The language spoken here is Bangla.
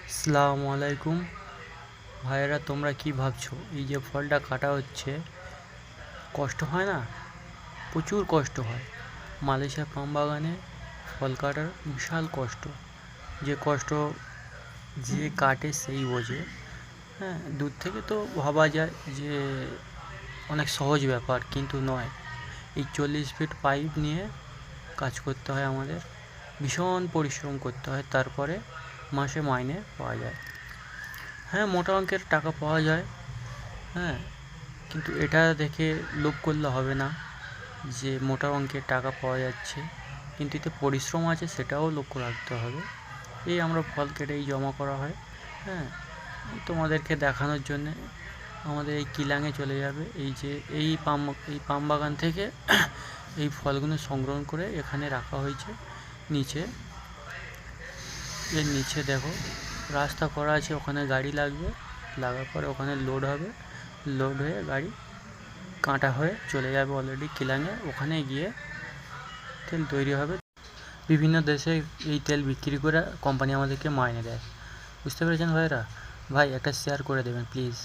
আসসালামু আলাইকুম ভাইয়েরা, তোমরা কি ভাবছো? এই যে ফলটা কাটা হচ্ছে, কষ্ট হয় না? প্রচুর কষ্ট হয়। মালয়েশিয়া পাম বাগানে ফল কাটার বিশাল কষ্ট। যে কষ্ট যে কাটে সেই বোঝে। হ্যাঁ, দূর থেকে তো ভাবা যায় যে অনেক সহজ ব্যাপার, কিন্তু নয়। এই 40 ফিট পাইপ নিয়ে কাজ করতে হয় আমাদের, ভীষণ পরিশ্রম করতে হয়, তারপরে মাসে মাইনে পাওয়া যায়। হ্যাঁ, মোটা অঙ্কের টাকা পাওয়া যায়। হ্যাঁ, কিন্তু এটা দেখে লোভ করলে হবে না যে মোটা অঙ্কের টাকা পাওয়া যাচ্ছে, কিন্তু এতে পরিশ্রম আছে সেটাও লক্ষ্য রাখতে হবে। এই আমরা ফল কেটেই জমা করা হয়। হ্যাঁ, তোমাদেরকে দেখানোর জন্যে আমাদের এই কিলাঙে চলে যাবে। এই যে এই পাম বাগান থেকে এই ফলগুলো সংগ্রহ করে এখানে রাখা হয়েছে। নিচে এর নিচে দেখো রাস্তা করা আছে, ওখানে গাড়ি লাগবে, লাগার পরে ওখানে লোড হবে, লোড হয়ে গাড়ি কাটা হয়ে চলে যাবে অলরেডি কিলাঙে। ওখানে গিয়ে তেল তৈরি হবে। বিভিন্ন দেশে এই তেল বিক্রি করে কোম্পানি আমাদেরকে মাইনে দেয়। বুঝতে পেরেছেন ভাইরা? ভাই একটা শেয়ার করে দেবেন প্লিজ।